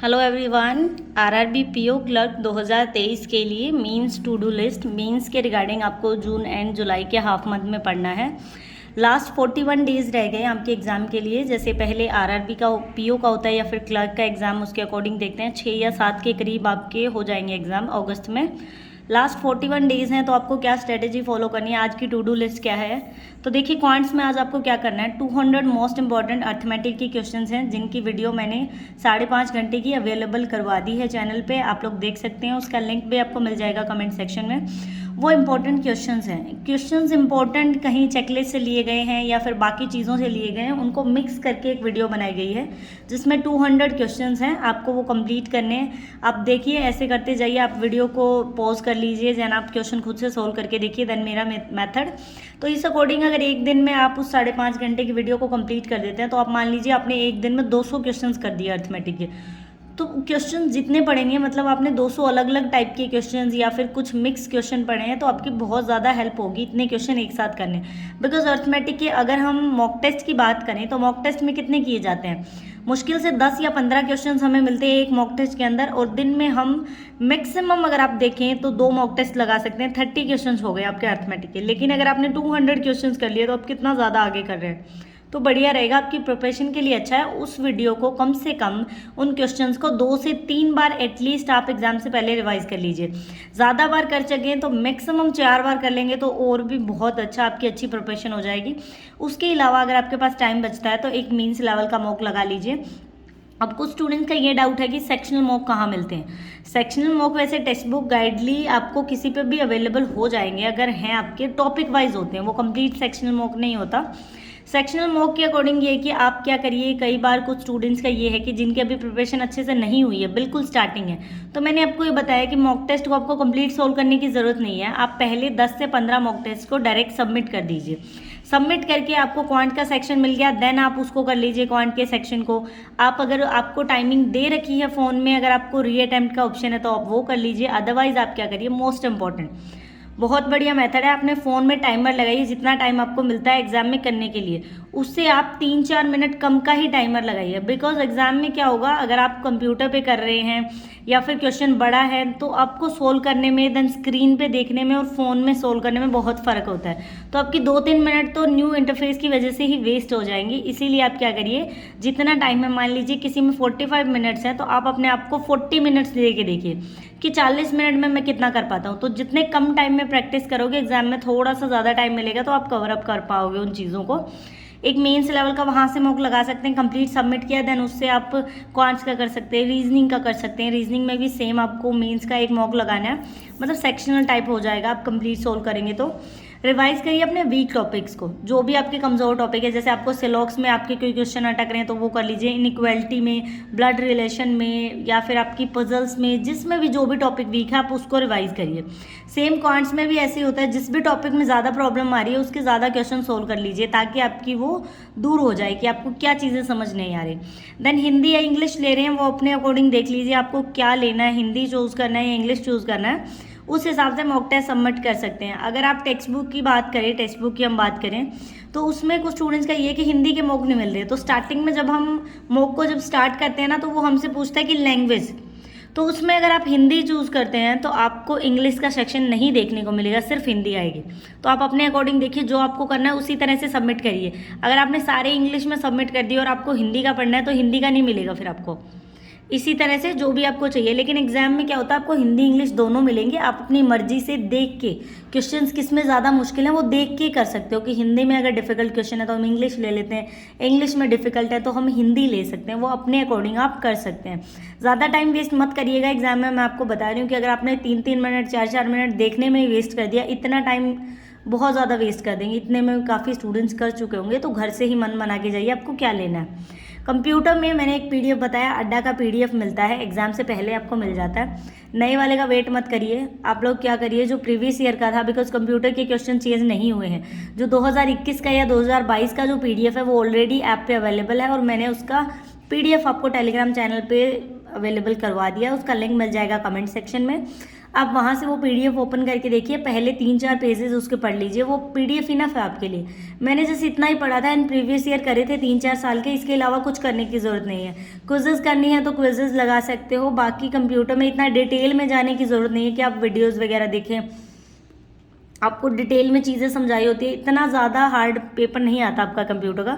Hello everyone. RRB PO clerk 2023 के लिए means to do list means के regarding आपको जून एंड जुलाई के हाफ मंथ में पढ़ना है। लास्ट 41 डेज रह गए आपके एग्ज़ाम के लिए। जैसे पहले आरआरबी का पीओ का होता है या फिर क्लर्क का एग्ज़ाम, उसके अकॉर्डिंग देखते हैं 6 या 7 के करीब आपके हो जाएंगे एग्ज़ाम अगस्त में। लास्ट 41 डेज़ हैं तो आपको क्या स्ट्रेटेजी फॉलो करनी है, आज की टू डू लिस्ट क्या है। तो देखिए क्वांट्स में आज आपको क्या करना है, 200 मोस्ट इंपॉर्टेंट अर्थमेटिक की क्वेश्चंस हैं जिनकी वीडियो मैंने 5.5 घंटे की अवेलेबल करवा दी है चैनल पे, आप लोग देख सकते हैं। उसका लिंक भी आपको मिल जाएगा कमेंट सेक्शन में। वो इंपॉर्टेंट क्वेश्चंस हैं। क्वेश्चंस इंपॉर्टेंट कहीं चेकलिस्ट से लिए गए हैं या फिर बाकी चीज़ों से लिए गए हैं, उनको मिक्स करके एक वीडियो बनाई गई है जिसमें 200 क्वेश्चंस हैं, आपको वो कंप्लीट करने हैं। आप देखिए, ऐसे करते जाइए, आप वीडियो को पॉज कर लीजिए, देन आप क्वेश्चन खुद से सोल्व करके देखिए, देन मेरा मेथड। तो इस अकॉर्डिंग अगर एक दिन में आप उस 5.5 घंटे की वीडियो को कंप्लीट कर देते हैं तो आप मान लीजिए आपने एक दिन में 200 क्वेश्चन कर दिए अर्थमेटिक के। तो क्वेश्चन जितने पढ़ेंगे, मतलब आपने 200 अलग अलग टाइप के क्वेश्चंस या फिर कुछ मिक्स क्वेश्चन पढ़े हैं, तो आपकी बहुत ज़्यादा हेल्प होगी इतने क्वेश्चन एक साथ करने। बिकॉज अर्थमेटिक के अगर हम मॉक टेस्ट की बात करें तो मॉक टेस्ट में कितने किए जाते हैं, मुश्किल से 10 या 15 क्वेश्चंस हमें मिलते हैं एक मॉक टेस्ट के अंदर, और दिन में हम मैक्सिमम अगर आप देखें तो 2 मॉक टेस्ट लगा सकते हैं। 30 क्वेश्चंस हो गए आपके अर्थमेटिक के। लेकिन अगर आपने 200 क्वेश्चंस कर लिए तो आप कितना ज़्यादा आगे कर रहे हैं। तो बढ़िया रहेगा, आपकी प्रिपरेशन के लिए अच्छा है। उस वीडियो को कम से कम उन क्वेश्चंस को 2 से 3 बार एटलीस्ट आप एग्जाम से पहले रिवाइज कर लीजिए। ज़्यादा बार कर सकें तो मैक्सिमम 4 बार कर लेंगे तो और भी बहुत अच्छा, आपकी अच्छी प्रिपरेशन हो जाएगी। उसके अलावा अगर आपके पास टाइम बचता है तो एक मीन्स लेवल का मॉक लगा लीजिए। अब कुछ स्टूडेंट्स का ये डाउट है कि सेक्शनल मॉक कहाँ मिलते हैं। सेक्शनल मॉक वैसे टेक्स्ट बुक गाइडली आपको किसी पे भी अवेलेबल हो जाएंगे अगर हैं आपके, टॉपिक वाइज होते हैं वो, कंप्लीट सेक्शनल मॉक नहीं होता। सेक्शनल मॉक के अकॉर्डिंग ये है कि आप क्या करिए, कई बार कुछ स्टूडेंट्स का ये है कि जिनकी अभी प्रिपरेशन अच्छे से नहीं हुई है, बिल्कुल स्टार्टिंग है, तो मैंने आपको ये बताया कि मॉक टेस्ट को आपको कंप्लीट सोल्व करने की ज़रूरत नहीं है। आप पहले 10 से 15 मॉक टेस्ट को डायरेक्ट सबमिट कर दीजिए। सबमिट करके आपको क्वांट का सेक्शन मिल गया, देन आप उसको कर लीजिए क्वांट के सेक्शन को। आप अगर आपको टाइमिंग दे रखी है फ़ोन में, अगर आपको री अटेम्प्ट का ऑप्शन है तो आप वो कर लीजिए। अदरवाइज आप क्या करिए, मोस्ट इंपॉर्टेंट बहुत बढ़िया मेथड है, आपने फ़ोन में टाइमर लगाइए जितना टाइम आपको मिलता है एग्जाम में करने के लिए, उससे आप 3-4 मिनट कम का ही टाइमर लगाइए। बिकॉज एग्जाम में क्या होगा, अगर आप कंप्यूटर पे कर रहे हैं या फिर क्वेश्चन बड़ा है तो आपको सोल्व करने में, देन स्क्रीन पे देखने में और फ़ोन में सोल्व करने में बहुत फ़र्क होता है। तो आपकी 2-3 मिनट तो न्यू इंटरफेस की वजह से ही वेस्ट हो जाएंगी। इसीलिए आप क्या करिए, जितना टाइम है, मान लीजिए किसी में 45 मिनट्स हैं तो आप अपने आप को 40 मिनट्स दे के देखिए कि 40 मिनट में मैं कितना कर पाता हूँ। तो जितने कम टाइम में प्रैक्टिस करोगे, एग्जाम में थोड़ा सा ज़्यादा टाइम मिलेगा तो आप कवर अप कर पाओगे उन चीज़ों को। एक मेंस लेवल का वहाँ से मॉक लगा सकते हैं, कंप्लीट सबमिट किया, देन उससे आप क्वांट्स का कर सकते हैं, रीजनिंग का कर सकते हैं। रीजनिंग में भी सेम आपको मेंस का एक मॉक लगाना है, मतलब सेक्शनल टाइप हो जाएगा, आप कंप्लीट सोल्व करेंगे तो। रिवाइज करिए अपने वीक टॉपिक्स को, जो भी आपके कमज़ोर टॉपिक है। जैसे आपको सिलॉक्स में आपके कोई क्वेश्चन अटक रहे हैं तो वो कर लीजिए, इनइक्वालिटी में, ब्लड रिलेशन में, या फिर आपकी पजल्स में, जिसमें भी जो भी टॉपिक वीक है आप उसको रिवाइज करिए। सेम क्वांट्स में भी ऐसे ही होता है, जिस भी टॉपिक में ज़्यादा प्रॉब्लम आ रही है उसके ज़्यादा क्वेश्चन सोल्व कर लीजिए ताकि आपकी वो दूर हो जाए कि आपको क्या चीज़ें समझ नहीं आ रही। देन हिंदी या इंग्लिश ले रहे हैं, वो अपने अकॉर्डिंग देख लीजिए आपको क्या लेना है, हिंदी चूज़ करना है या इंग्लिश चूज़ करना है, उस हिसाब से मॉक टेस्ट सबमिट कर सकते हैं। अगर आप टेक्स्ट बुक की बात करें, टेक्स्ट बुक की हम बात करें तो उसमें कुछ स्टूडेंट्स का ये कि हिंदी के मॉक नहीं मिल रहे। तो स्टार्टिंग में जब हम मॉक को जब स्टार्ट करते हैं ना, तो वो हमसे पूछता है कि लैंग्वेज, तो उसमें अगर आप हिंदी चूज़ करते हैं तो आपको इंग्लिश का सेक्शन नहीं देखने को मिलेगा, सिर्फ हिंदी आएगी। तो आप अपने अकॉर्डिंग देखिए, जो आपको करना है उसी तरह से सबमिट करिए। अगर आपने सारे इंग्लिश में सबमिट कर दिए और आपको हिंदी का पढ़ना है तो हिंदी का नहीं मिलेगा फिर आपको। इसी तरह से जो भी आपको चाहिए, लेकिन एग्जाम में क्या होता है, आपको हिंदी इंग्लिश दोनों मिलेंगे। आप अपनी मर्जी से देख के क्वेश्चंस किस में ज़्यादा मुश्किल है वो देख के कर सकते हो कि हिंदी में अगर डिफ़िकल्ट क्वेश्चन है तो हम इंग्लिश ले लेते हैं, इंग्लिश में डिफ़िकल्ट है तो हम हिंदी ले सकते हैं। वो अपने अकॉर्डिंग आप कर सकते हैं। ज़्यादा टाइम वेस्ट मत करिएगा एग्जाम में। मैं आपको बता रही हूँ कि अगर आपने 3-3 मिनट 4-4 मिनट देखने में ही वेस्ट कर दिया, इतना टाइम बहुत ज़्यादा वेस्ट कर देंगे। इतने में काफ़ी स्टूडेंट्स कर चुके होंगे, तो घर से ही मन बना के जाइए आपको क्या लेना है। कंप्यूटर में मैंने एक पीडीएफ बताया, अड्डा का पीडीएफ मिलता है, एग्जाम से पहले आपको मिल जाता है। नए वाले का वेट मत करिए, आप लोग क्या करिए जो प्रीवियस ईयर का था, बिकॉज कंप्यूटर के क्वेश्चन चेंज नहीं हुए हैं। जो 2021 का या 2022 का जो पीडीएफ है वो ऑलरेडी ऐप पे अवेलेबल है और मैंने उसका पीडीएफ आपको टेलीग्राम चैनल पे अवेलेबल करवा दिया, उसका लिंक मिल जाएगा कमेंट सेक्शन में। आप वहाँ से वो PDF ओपन करके देखिए, पहले 3-4 पेजेस उसके पढ़ लीजिए, वो PDF इनफ है आपके लिए। मैंने जैसे इतना ही पढ़ा था एंड प्रीवियस ईयर करे थे 3-4 साल के, इसके अलावा कुछ करने की ज़रूरत नहीं है। क्विज़ेस करनी है तो क्विज़ेस लगा सकते हो, बाकी कंप्यूटर में इतना डिटेल में जाने की ज़रूरत नहीं है कि आप वीडियोज़ वगैरह देखें, आपको डिटेल में चीज़ें समझाई होती है। इतना ज़्यादा हार्ड पेपर नहीं आता आपका कंप्यूटर का।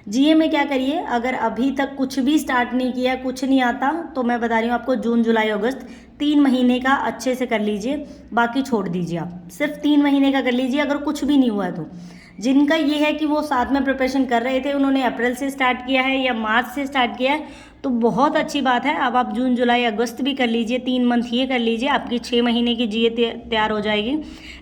GA में क्या करिए, अगर अभी तक कुछ भी स्टार्ट नहीं किया, कुछ नहीं आता, तो मैं बता रही हूँ आपको, जून जुलाई अगस्त 3 महीने का अच्छे से कर लीजिए, बाकी छोड़ दीजिए। आप सिर्फ 3 महीने का कर लीजिए अगर कुछ भी नहीं हुआ है तो। जिनका ये है कि वो साथ में प्रिपरेशन कर रहे थे, उन्होंने अप्रैल से स्टार्ट किया है या मार्च से स्टार्ट किया है, तो बहुत अच्छी बात है। अब आप जून जुलाई अगस्त भी कर लीजिए, 3 मंथ ये कर लीजिए, आपकी 6 महीने की GA तैयार हो जाएगी।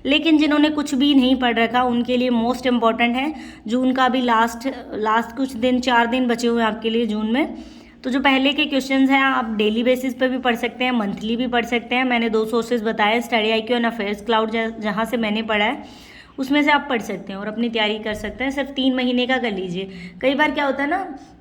लेकिन जिन्होंने कुछ भी नहीं पढ़ रखा, उनके लिए मोस्ट इम्पॉर्टेंट है जून का भी लास्ट कुछ दिन, 4 दिन बचे हुए हैं आपके लिए जून में। तो जो पहले के क्वेश्चंस हैं आप डेली बेसिस पे भी पढ़ सकते हैं, मंथली भी पढ़ सकते हैं। मैंने 2 सोर्सेज बताए, study IQ and affairs cloud, जहाँ से मैंने पढ़ा है उसमें से आप पढ़ सकते हैं और अपनी तैयारी कर सकते हैं। सिर्फ 3 महीने का कर लीजिए। कई बार क्या होता है ना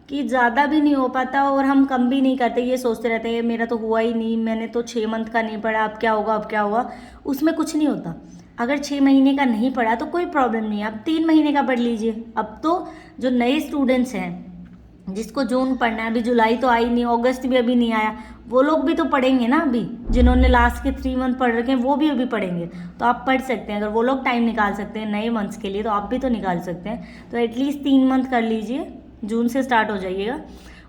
कि ज़्यादा भी नहीं हो पाता और हम कम भी नहीं करते, ये सोचते रहते हैं मेरा तो हुआ ही नहीं, मैंने तो 6 मंथ का नहीं पढ़ा, अब क्या होगा, अब क्या होगा। उसमें कुछ नहीं होता। अगर 6 महीने का नहीं पढ़ा तो कोई प्रॉब्लम नहीं है, आप 3 महीने का पढ़ लीजिए। अब तो जो नए स्टूडेंट्स हैं, जिसको जून पढ़ना है, अभी जुलाई तो आई नहीं, अगस्त भी अभी नहीं आया, वो लोग भी तो पढ़ेंगे ना। अभी जिन्होंने लास्ट के 3 मंथ पढ़ रखे हैं वो भी अभी पढ़ेंगे, तो आप पढ़ सकते हैं। अगर वो लोग टाइम निकाल सकते हैं नए मंथ्स के लिए, तो आप भी तो निकाल सकते हैं। तो एटलीस्ट 3 मंथ कर लीजिए, जून से स्टार्ट हो जाइएगा।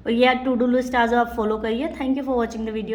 और ये टू डू लिस्ट आज आप फॉलो करिए। Thank you for watching the video.